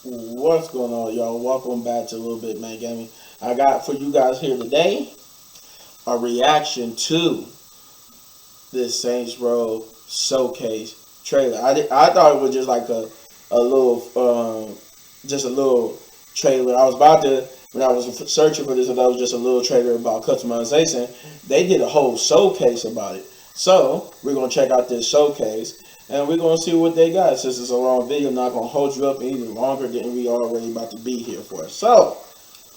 What's going on, y'all? Welcome back to LilBigMan Gaming. I got for you guys here today a reaction to this Saints Row showcase trailer. I thought it was just like a little just a little trailer. I was about to when I was searching for this, and that was just a little trailer about customization. They did a whole showcase about it. So we're gonna check out this showcase. And we're going to see what they got. Since it's a long video, I'm not going to hold you up any longer than we already about to be here for. So,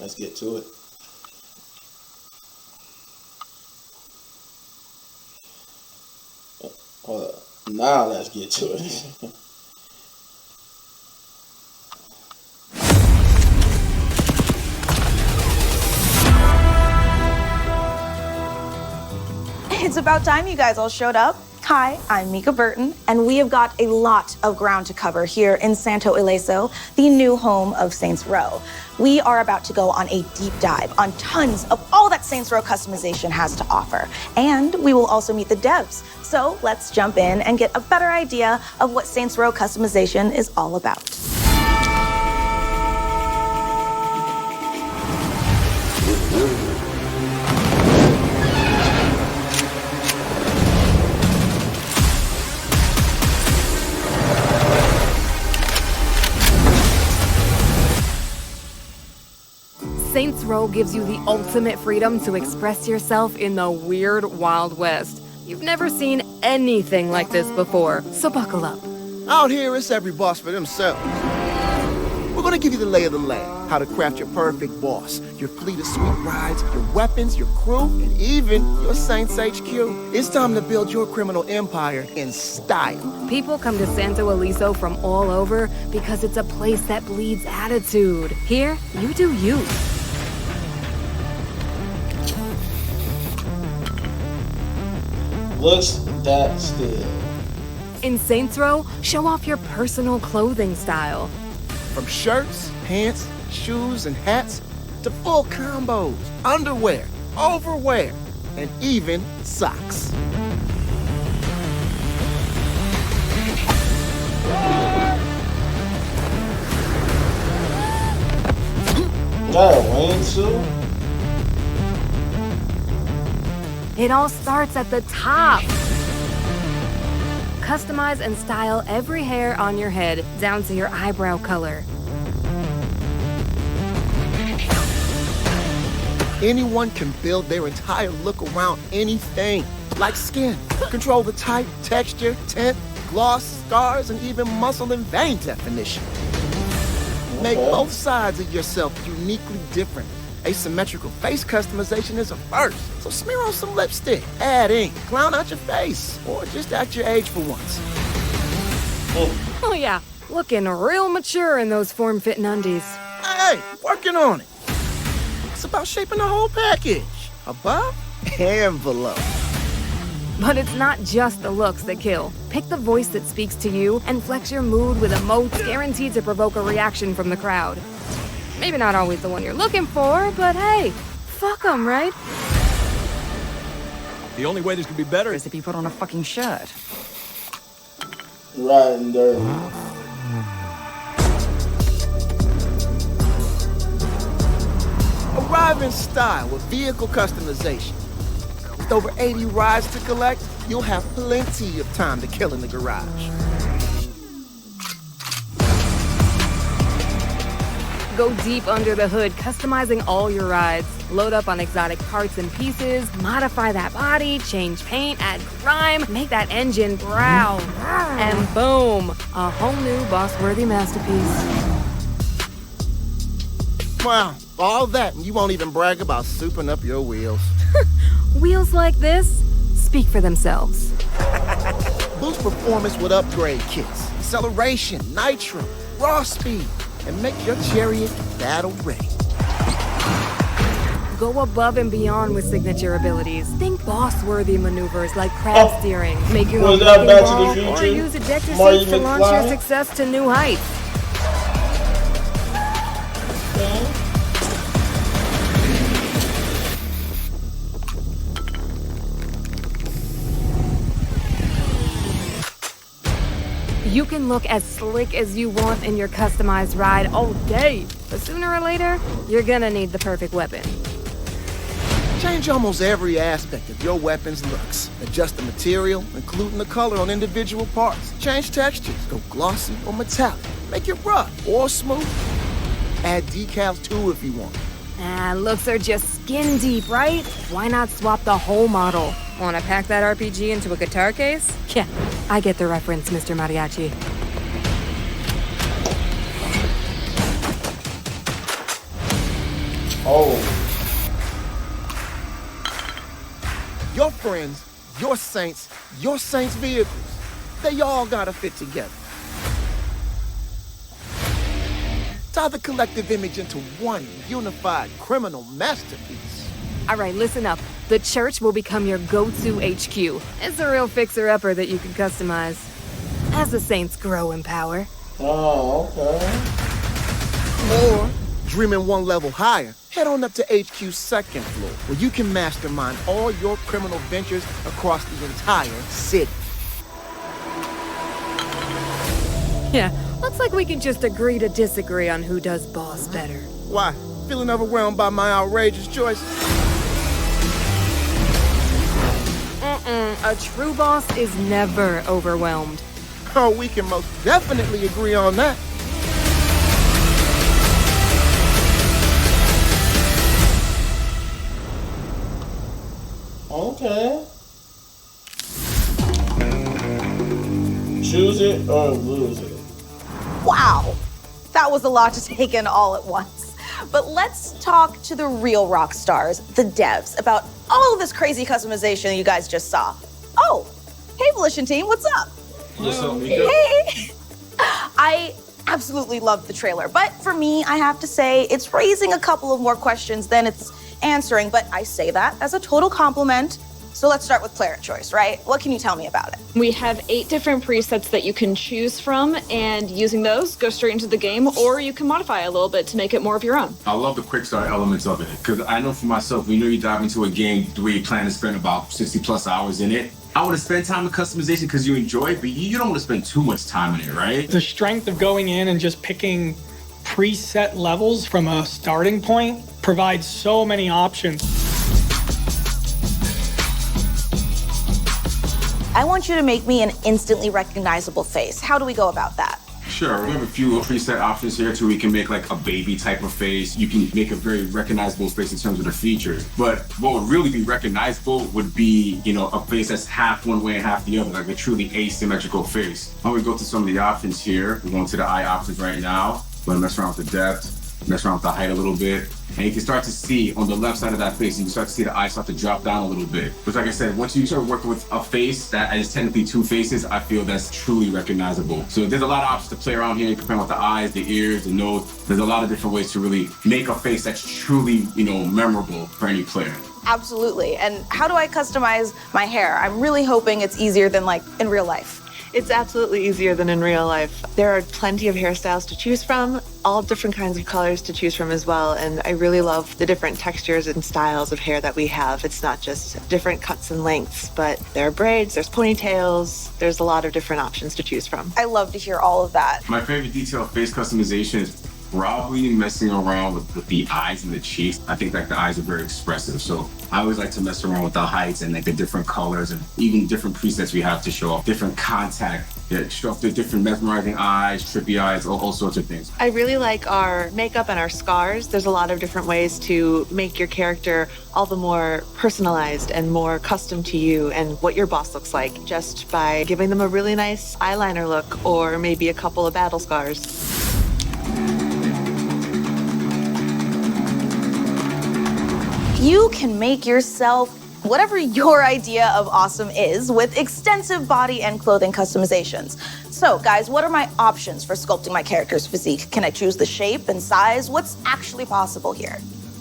let's get to it. Hold up. Now let's get to it. It's about time you guys all showed up. Hi, I'm Mika Burton, and we have got a lot of ground to cover here in Santo Ileso, the new home of Saints Row. We are about to go on a deep dive on tons of all that Saints Row customization has to offer. And we will also meet the devs. So let's jump in and get a better idea of what Saints Row customization is all about. Saints Row gives you the ultimate freedom to express yourself in the weird Wild West. You've never seen anything like this before, so buckle up. Out here, it's every boss for themselves. We're gonna give you the lay of the land, how to craft your perfect boss, your fleet of sweet rides, your weapons, your crew, and even your Saints HQ. It's time to build your criminal empire in style. People come to Santo Ileso from all over because it's a place that bleeds attitude. Here, you do you. Looks that still. In Saints Row, show off your personal clothing style. From shirts, pants, shoes, and hats, to full combos, underwear, overwear, and even socks. Got a Wayne suit? It all starts at the top. Customize and style every hair on your head, down to your eyebrow color. Anyone can build their entire look around anything, like skin. Control the type, texture, tint, gloss, scars, and even muscle and vein definition. Make both sides of yourself uniquely different. Asymmetrical face customization is a first, so smear on some lipstick, add ink, clown out your face, or just act your age for once. Oh yeah, looking real mature in those form-fitting undies. Hey, working on it. It's about shaping the whole package, above and below. But it's not just the looks that kill. Pick the voice that speaks to you and flex your mood with emotes guaranteed to provoke a reaction from the crowd. Maybe not always the one you're looking for, but hey, fuck 'em, right? The only way this could be better is if you put on a fucking shirt. Right and dirty. Arrive in style with vehicle customization. With over 80 rides to collect, you'll have plenty of time to kill in the garage. Go deep under the hood, customizing all your rides. Load up on exotic parts and pieces, modify that body, change paint, add grime, make that engine growl. And boom, a whole new boss-worthy masterpiece. Wow, all that and you won't even brag about souping up your wheels. Wheels like this speak for themselves. Boost performance with upgrade kits, acceleration, nitro, raw speed, and make your chariot battle ready. Go above and beyond with signature abilities. Think boss-worthy maneuvers like crab steering. Make your own that Back to the ball, or Future? use ejector Marty seats to launch your McFly? success to new heights. You can look as slick as you want in your customized ride all day, but sooner or later, you're gonna need the perfect weapon. Change almost every aspect of your weapon's looks. Adjust the material, including the color on individual parts. Change textures, go glossy or metallic. Make it rough or smooth. Add decals too if you want. Looks are just skin deep, right? Why not swap the whole model? Wanna pack that RPG into a guitar case? Yeah, I get the reference, Mr. Mariachi. Oh. Your friends, your saints vehicles, they all gotta fit together. Tie the collective image into one unified criminal masterpiece. All right, listen up. The church will become your go-to HQ. It's a real fixer-upper that you can customize as the saints grow in power. Oh, okay. Or, dreaming one level higher, head on up to HQ's second floor, where you can mastermind all your criminal ventures across the entire city. Yeah, looks like we can just agree to disagree on who does boss better. Why? Feeling overwhelmed by my outrageous choices? A true boss is never overwhelmed. Oh, we can most definitely agree on that. Okay. Choose it or lose it. Wow, that was a lot to take in all at once. But let's talk to the real rock stars, the devs, about all of this crazy customization you guys just saw. Oh, hey, Volition team, what's up? What's up, Mika? Hey! I absolutely loved the trailer, but for me, I have to say, it's raising a couple of more questions than it's answering, but I say that as a total compliment. So let's start with player choice, right? What can you tell me about it? We have 8 different presets that you can choose from, and using those, go straight into the game, or you can modify a little bit to make it more of your own. I love the quick start elements of it, because I know for myself, when you dive into a game where you plan to spend about 60 plus hours in it, I want to spend time in customization because you enjoy it, but you don't want to spend too much time in it, right? The strength of going in and just picking preset levels from a starting point provides so many options. I want you to make me an instantly recognizable face. How do we go about that? Sure, we have a few preset options here too. We can make like a baby type of face. You can make a very recognizable face in terms of the features. But what would really be recognizable would be, a face that's half one way and half the other, like a truly asymmetrical face. I'm gonna go through some of the options here. We're going to the eye options right now. We're gonna mess around with the depth, mess around with the height a little bit. And you can start to see on the left side of that face, you can start to see the eyes start to drop down a little bit. But like I said, once you start working with a face that is technically 2 faces, I feel that's truly recognizable. So there's a lot of options to play around here. You can play with the eyes, the ears, the nose. There's a lot of different ways to really make a face that's truly, memorable for any player. Absolutely. And how do I customize my hair? I'm really hoping it's easier than like in real life. It's absolutely easier than in real life. There are plenty of hairstyles to choose from, all different kinds of colors to choose from as well, and I really love the different textures and styles of hair that we have. It's not just different cuts and lengths, but there are braids, there's ponytails, there's a lot of different options to choose from. I love to hear all of that. My favorite detail of face customization is probably messing around with the eyes and the cheeks. I think like the eyes are very expressive, so I always like to mess around with the heights and like the different colors and even different presets we have to show off different contact, show off the different mesmerizing eyes, trippy eyes, all sorts of things. I really like our makeup and our scars. There's a lot of different ways to make your character all the more personalized and more custom to you and what your boss looks like, just by giving them a really nice eyeliner look or maybe a couple of battle scars. You can make yourself whatever your idea of awesome is with extensive body and clothing customizations. So guys, what are my options for sculpting my character's physique? Can I choose the shape and size? What's actually possible here?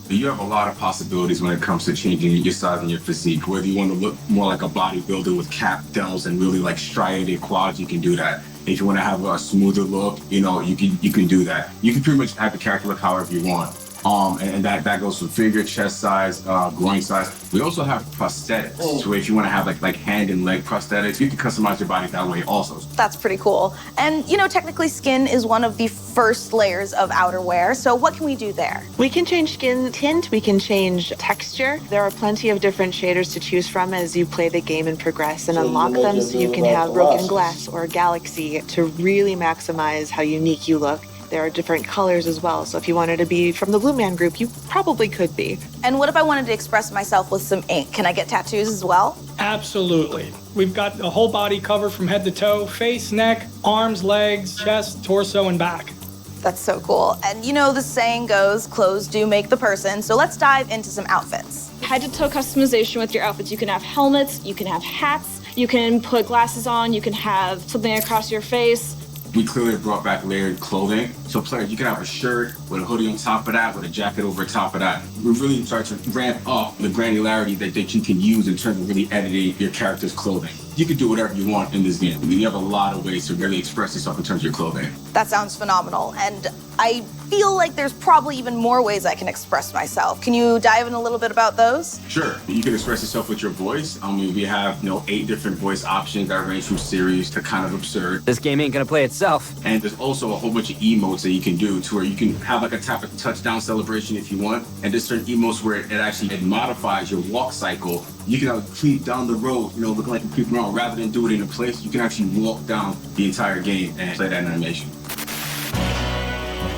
You have a lot of possibilities when it comes to changing your size and your physique. Whether you want to look more like a bodybuilder with cap delts and really like striated quads, you can do that. If you want to have a smoother look, you can do that. You can pretty much have the character look however you want. And that goes from finger, chest size, groin size. We also have prosthetics. So if you want to have like hand and leg prosthetics, you can customize your body that way also. That's pretty cool. And technically skin is one of the first layers of outerwear. So what can we do there? We can change skin tint, we can change texture. There are plenty of different shaders to choose from as you play the game and progress and unlock them, so you can have broken glass or galaxy to really maximize how unique you look. There are different colors as well, so if you wanted to be from the Blue Man group, you probably could be. And what if I wanted to express myself with some ink? Can I get tattoos as well? Absolutely. We've got a whole body cover from head to toe, face, neck, arms, legs, chest, torso, and back. That's so cool. And the saying goes, clothes do make the person. So let's dive into some outfits. Head to toe customization with your outfits. You can have helmets, you can have hats, you can put glasses on, you can have something across your face. We clearly brought back layered clothing. So players, you can have a shirt with a hoodie on top of that, with a jacket over top of that. We really start to ramp up the granularity that you can use in terms of really editing your character's clothing. You can do whatever you want in this game. You have a lot of ways to really express yourself in terms of your clothing. That sounds phenomenal. And I feel like there's probably even more ways I can express myself. Can you dive in a little bit about those? Sure. You can express yourself with your voice. We have 8 different voice options that range from serious to kind of absurd. This game ain't gonna play itself. And there's also a whole bunch of emotes that you can do to where you can have like a type of touchdown celebration if you want. And there's certain emotes where it modifies your walk cycle. You can creep down the road, looking like you're creeping around. Rather than do it in a place, you can actually walk down the entire game and play that animation.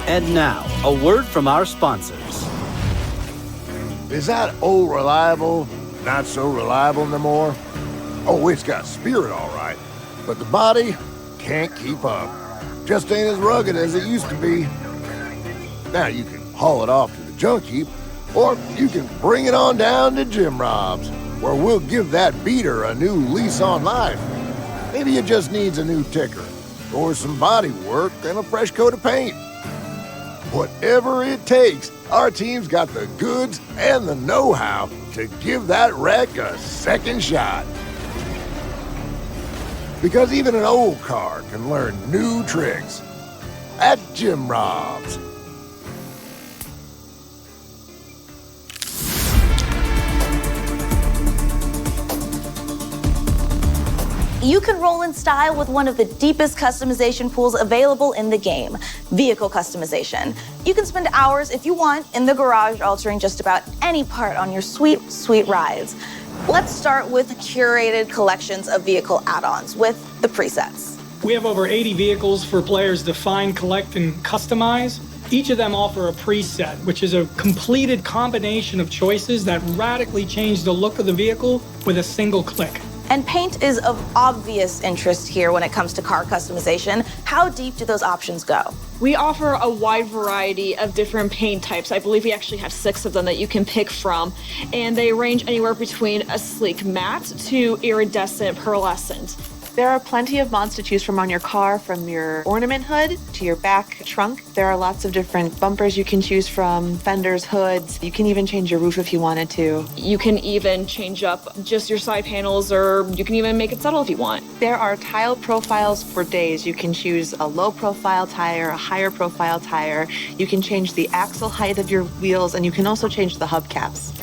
And now, a word from our sponsors. Is that old reliable not so reliable no more? Oh, it's got spirit all right, but the body can't keep up. Just ain't as rugged as it used to be. Now you can haul it off to the junk heap, or you can bring it on down to Jim Rob's, where we'll give that beater a new lease on life. Maybe it just needs a new ticker, or some body work and a fresh coat of paint. Whatever it takes, our team's got the goods and the know-how to give that wreck a second shot. Because even an old car can learn new tricks at Jim Rob's. You can roll in style with one of the deepest customization pools available in the game, vehicle customization. You can spend hours, if you want, in the garage altering just about any part on your sweet, sweet rides. Let's start with curated collections of vehicle add-ons with the presets. We have over 80 vehicles for players to find, collect, and customize. Each of them offer a preset, which is a completed combination of choices that radically change the look of the vehicle with a single click. And paint is of obvious interest here when it comes to car customization. How deep do those options go? We offer a wide variety of different paint types. I believe we actually have 6 of them that you can pick from. And they range anywhere between a sleek matte to iridescent pearlescent. There are plenty of mods to choose from on your car, from your ornament hood to your back trunk. There are lots of different bumpers you can choose from, fenders, hoods. You can even change your roof if you wanted to. You can even change up just your side panels, or you can even make it subtle if you want. There are tile profiles for days. You can choose a low profile tire, a higher profile tire. You can change the axle height of your wheels, and you can also change the hubcaps.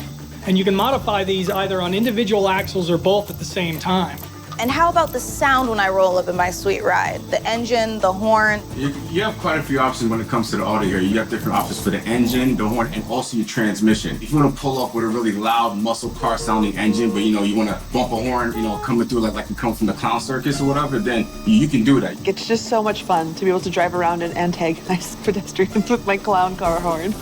And you can modify these either on individual axles or both at the same time. And how about the sound when I roll up in my sweet ride? The engine, the horn? You have quite a few options when it comes to the audio here. You have different options for the engine, the horn, and also your transmission. If you want to pull up with a really loud muscle car sounding engine, but you want to bump a horn, coming through like you come from the clown circus or whatever, then you can do that. It's just so much fun to be able to drive around and antagonize pedestrians with my clown car horn.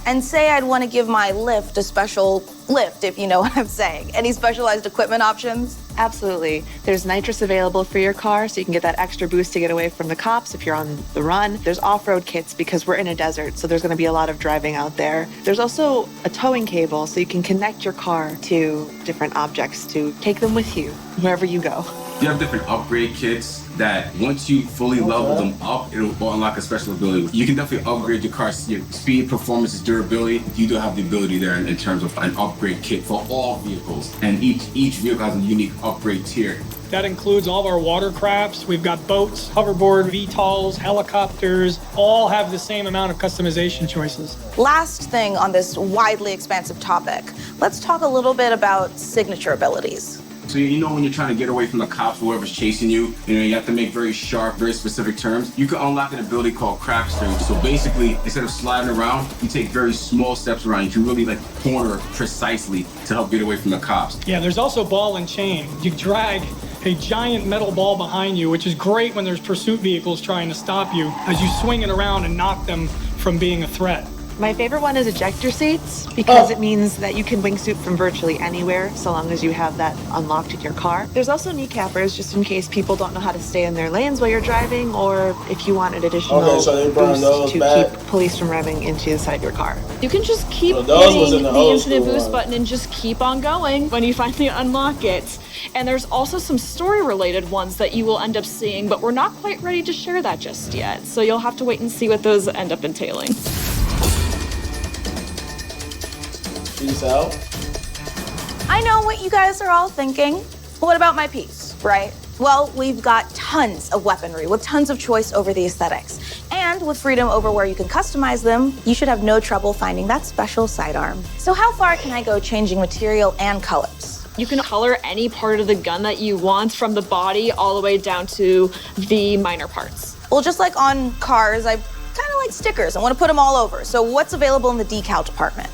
And say I'd want to give my lift a special lift, if you know what I'm saying. Any specialized equipment options? Absolutely. There's nitrous available for your car, so you can get that extra boost to get away from the cops if you're on the run. There's off-road kits because we're in a desert, so there's going to be a lot of driving out there. There's also a towing cable, so you can connect your car to different objects to take them with you wherever you go. You have different upgrade kits that once you fully level them up, it'll unlock a special ability. You can definitely upgrade your car's speed, performance, durability. You do have the ability there in terms of an upgrade upgrade kit for all vehicles, and each vehicle has a unique upgrade tier. That includes all of our watercrafts. We've got boats, hoverboard, VTOLs, helicopters, all have the same amount of customization choices. Last thing on this widely expansive topic, let's talk a little bit about signature abilities. So you know when you're trying to get away from the cops, whoever's chasing you, you have to make very sharp, very specific turns. You can unlock an ability called Crapster. So basically, instead of sliding around, you take very small steps around. You can really like corner precisely to help get away from the cops. Yeah, there's also ball and chain. You drag a giant metal ball behind you, which is great when there's pursuit vehicles trying to stop you as you swing it around and knock them from being a threat. My favorite one is ejector seats because it means that you can wingsuit from virtually anywhere so long as you have that unlocked in your car. There's also kneecappers just in case people don't know how to stay in their lanes while you're driving, or if you want an additional boost to keep police from ramming into the side of your car. You can just keep hitting the infinite boost button and just keep on going when you finally unlock it. And there's also some story-related ones that you will end up seeing, but we're not quite ready to share that just yet. So you'll have to wait and see what those end up entailing. Peace out. I know what you guys are all thinking. What about my piece, right? Well, we've got tons of weaponry with tons of choice over the aesthetics. And with freedom over where you can customize them, you should have no trouble finding that special sidearm. So how far can I go changing material and colors? You can color any part of the gun that you want, from the body all the way down to the minor parts. Well, just like on cars, I kind of like stickers. I want to put them all over. So what's available in the decal department?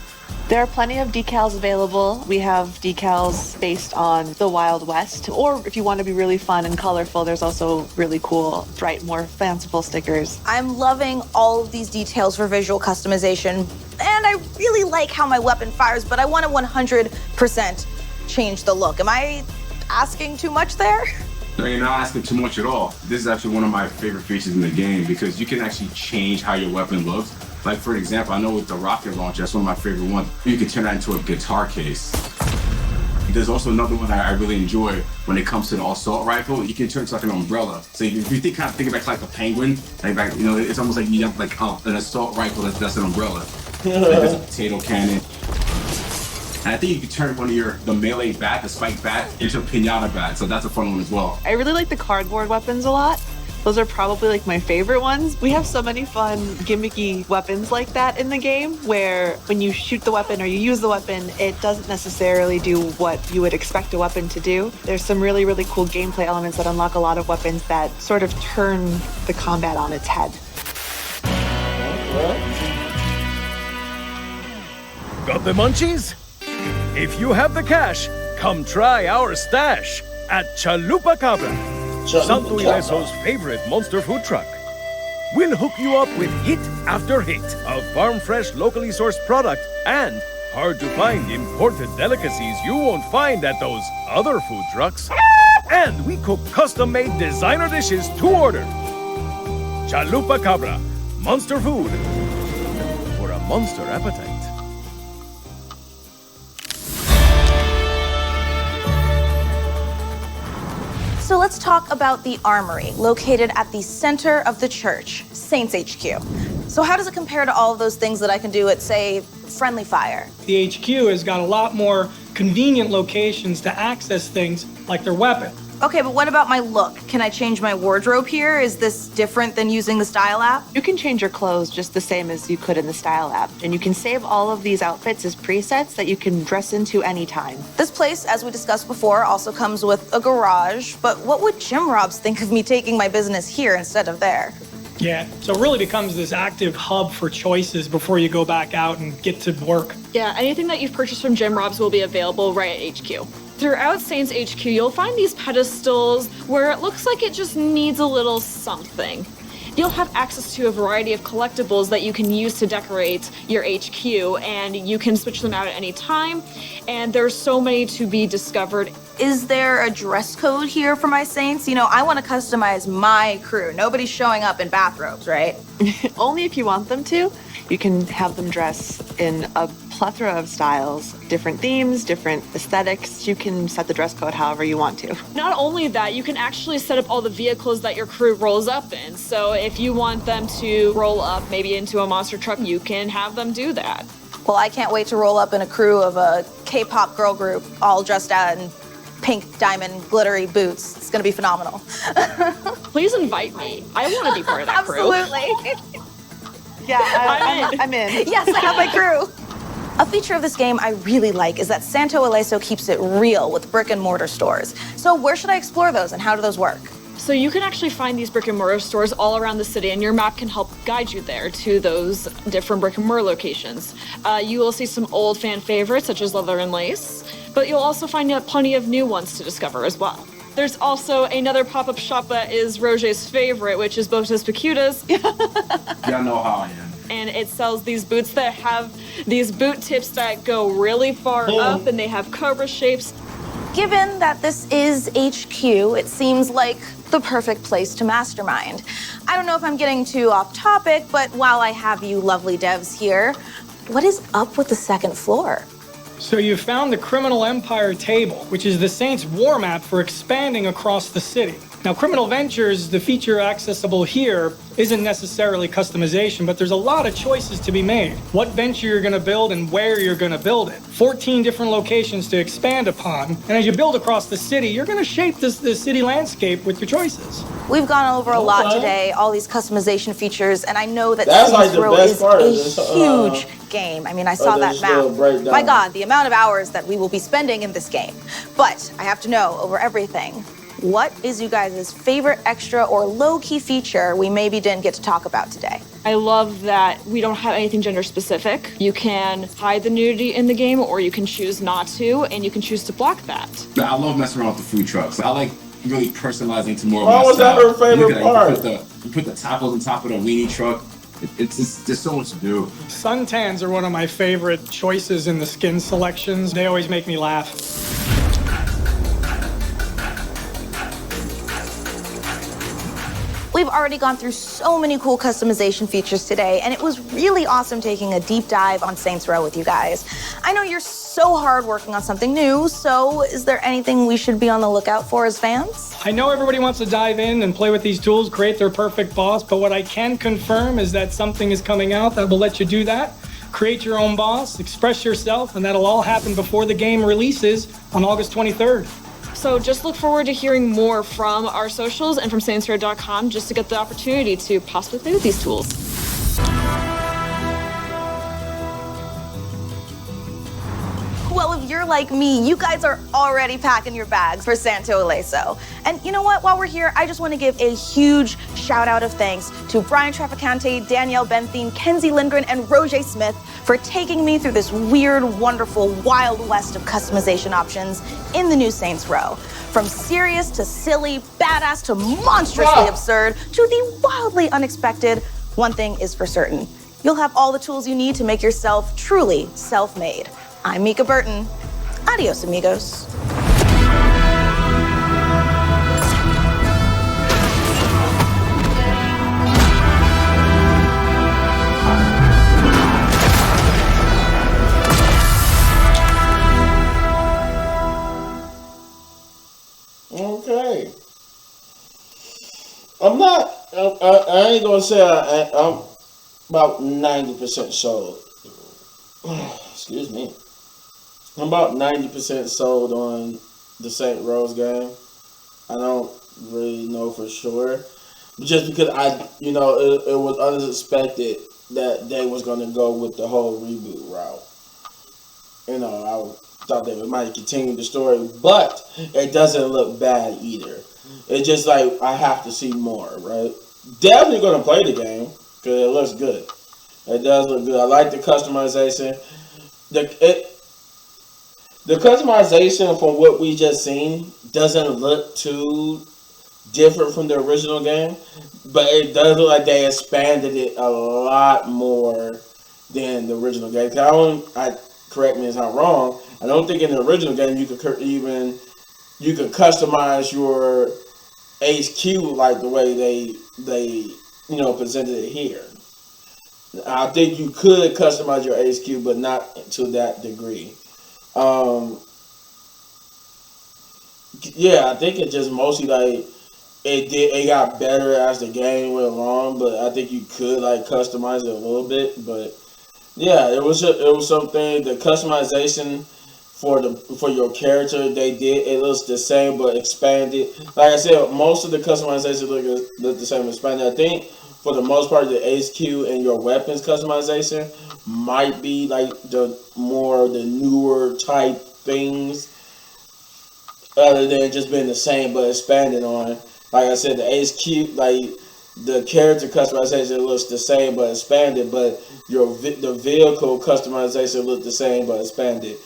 There are plenty of decals available. We have decals based on the Wild West, or if you want to be really fun and colorful, there's also really cool, bright, more fanciful stickers. I'm loving all of these details for visual customization, and I really like how my weapon fires, but I want to 100% change the look. Am I asking too much there? No, you're not asking too much at all. This is actually one of my favorite features in the game because you can actually change how your weapon looks. Like, for example, I know with the rocket launcher, that's one of my favorite ones. You can turn that into a guitar case. There's also another one I really enjoy when it comes to the assault rifle. You can turn it to like an umbrella. So if you think back like a penguin, it's almost like you have like an assault rifle that's an umbrella. Like there's a potato cannon. And I think you can turn one of the melee bat, the spike bat, into a pinata bat. So that's a fun one as well. I really like the cardboard weapons a lot. Those are probably like my favorite ones. We have so many fun gimmicky weapons like that in the game where when you shoot the weapon or you use the weapon, it doesn't necessarily do what you would expect a weapon to do. There's some really, really cool gameplay elements that unlock a lot of weapons that sort of turn the combat on its head. Got the munchies? If you have the cash, come try our stash at Chalupa Cabra, Santo Ileso's favorite monster food truck. We'll hook you up with hit after hit of farm-fresh, locally sourced product and hard-to-find imported delicacies you won't find at those other food trucks. And we cook custom-made designer dishes to order. Chalupa Cabra, monster food for a monster appetite. So let's talk about the Armory, located at the center of the church, Saints HQ. So how does it compare to all of those things that I can do at, say, Friendly Fire? The HQ has got a lot more convenient locations to access things like their weapon. Okay, but what about my look? Can I change my wardrobe here? Is this different than using the Style app? You can change your clothes just the same as you could in the Style app, and you can save all of these outfits as presets that you can dress into anytime. This place, as we discussed before, also comes with a garage, but what would Jim Robs think of me taking my business here instead of there? Yeah, so it really becomes this active hub for choices before you go back out and get to work. Yeah, anything that you've purchased from Jim Robs will be available right at HQ. Throughout Saints HQ, you'll find these pedestals where it looks like it just needs a little something. You'll have access to a variety of collectibles that you can use to decorate your HQ, and you can switch them out at any time, and there's so many to be discovered. Is there a dress code here for my Saints? You know, I want to customize my crew. Nobody's showing up in bathrobes, right? Only if you want them to. You can have them dress in a plethora of styles, different themes, different aesthetics. You can set the dress code however you want to. Not only that, you can actually set up all the vehicles that your crew rolls up in. So if you want them to roll up maybe into a monster truck, you can have them do that. Well, I can't wait to roll up in a crew of a K-pop girl group all dressed out in pink diamond glittery boots. It's gonna be phenomenal. Please invite me. I want to be part of that crew. Absolutely. Yeah, I'm in. Yes, I have my crew. A feature of this game I really like is that Santo Ileso keeps it real with brick and mortar stores. So where should I explore those and how do those work? So you can actually find these brick and mortar stores all around the city, and your map can help guide you there to those different brick and mortar locations. You will see some old fan favorites such as Leather and Lace, but you'll also find plenty of new ones to discover as well. There's also another pop-up shop that is Roger's favorite, which is Botas Picudas. Y'all know how I am. And it sells these boots that have these boot tips that go really far up, and they have cobra shapes. Given that this is HQ, it seems like the perfect place to mastermind. I don't know if I'm getting too off topic, but while I have you lovely devs here, what is up with the second floor? So you found the Criminal Empire table, which is the Saints' war map for expanding across the city. Now, Criminal Ventures, the feature accessible here, isn't necessarily customization, but there's a lot of choices to be made. What venture you're going to build and where you're going to build it. 14 different locations to expand upon. And as you build across the city, you're going to shape the city landscape with your choices. We've gone over a lot today, all these customization features, and I know that That's like Saints the Row best is part of a this, huge game. I mean, I saw that this little map. breakdown. My God, the amount of hours that we will be spending in this game. But I have to know, over everything, what is you guys' favorite extra or low-key feature we maybe didn't get to talk about today? I love that we don't have anything gender specific. You can hide the nudity in the game, or you can choose not to, and you can choose to block that. I love messing around with the food trucks. I like really personalizing to more of Why my was that style. her favorite Look at part? that, you put the tacos on top of the weenie truck. It's just, there's so much to do. Suntans are one of my favorite choices in the skin selections. They always make me laugh. We've already gone through so many cool customization features today, and it was really awesome taking a deep dive on Saints Row with you guys. I know you're so hard working on something new, so is there anything we should be on the lookout for as fans? I know everybody wants to dive in and play with these tools, create their perfect boss, but what I can confirm is that something is coming out that will let you do that. Create your own boss, express yourself, and that'll all happen before the game releases on August 23rd. So just look forward to hearing more from our socials and from SaintsRow.com just to get the opportunity to possibly play with these tools. Well, if you're like me, you guys are already packing your bags for Santo Ileso. And you know what? While we're here, I just want to give a huge shout out of thanks to Brian Traficante, Danielle Benthine, Kenzie Lindgren, and Roger Smith for taking me through this weird, wonderful, wild west of customization options in the new Saints Row. From serious to silly, badass to monstrously absurd to the wildly unexpected, one thing is for certain. You'll have all the tools you need to make yourself truly self-made. I'm Mika Burton. Adios, amigos. Okay. I ain't gonna say I'm about 90% sold. Excuse me. I'm about 90% sold on the St. Rose game. I don't really know for sure. Just because it was unexpected that they was going to go with the whole reboot route. I thought they might continue the story, but it doesn't look bad either. It's just like, I have to see more, right? Definitely going to play the game because it looks good. It does look good. I like the customization. The customization from what we just seen doesn't look too different from the original game, but it does look like they expanded it a lot more than the original game. Correct me if I'm wrong, I don't think in the original game you could customize your HQ like the way they presented it here. I think you could customize your HQ, but not to that degree. I think it just mostly like it got better as the game went along, but I think you could like customize it a little bit, but Yeah, it was something. The customization for your character they did, it looks the same but expanded. Like I said, most of the customization look the same, expanded. I think for the most part, the HQ and your weapons customization might be like the newer type things, other than just being the same but expanded on. Like I said, the HQ, like the character customization looks the same but expanded, but the vehicle customization looks the same but expanded.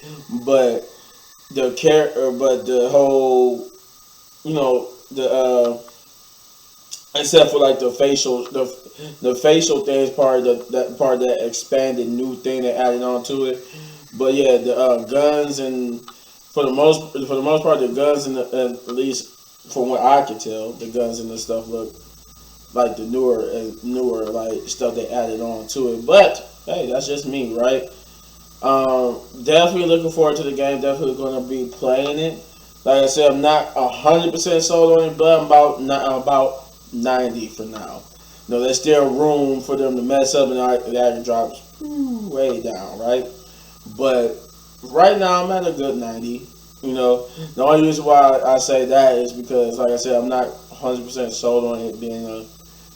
But the character, but the whole, the except for like the facial things part of that part of that expanded new thing they added on to it. But yeah, the guns and for the most part, the guns and at least from what I could tell, the guns and the stuff look like the newer like stuff they added on to it. But hey, that's just me, right? Definitely looking forward to the game. Definitely going to be playing it. Like I said, I'm not 100% sold on it, but I'm about 90 for now. There's still room for them to mess up and that drops way down, right? But right now I'm at a good 90. The only reason why I say that is because, like I said, I'm not 100% sold on it being a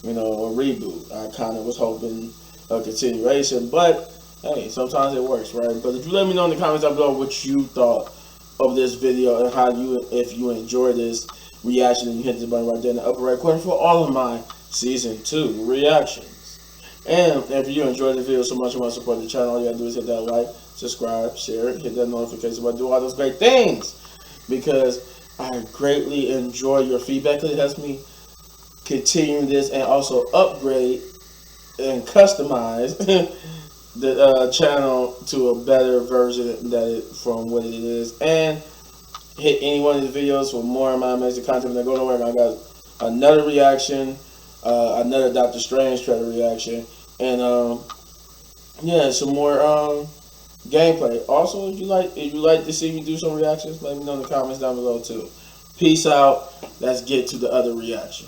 reboot. I kind of was hoping a continuation, but hey, sometimes it works, right? But if you let me know in the comments down below what you thought of this video and if you enjoyed this reaction, and you hit the button right there in the upper right corner for all of my season 2 reactions. And if you enjoyed the video so much and want to support the channel, all you gotta do is hit that like, subscribe, share, hit that notification button, do all those great things, because I greatly enjoy your feedback. It helps me continue this and also upgrade and customize the channel to a better version from what it is. And hit any one of these videos for more of my amazing content. Go nowhere. I got another reaction, another Doctor Strange trailer reaction, and yeah, some more gameplay. Also, if you like to see me do some reactions, let me know in the comments down below too. Peace out. Let's get to the other reaction.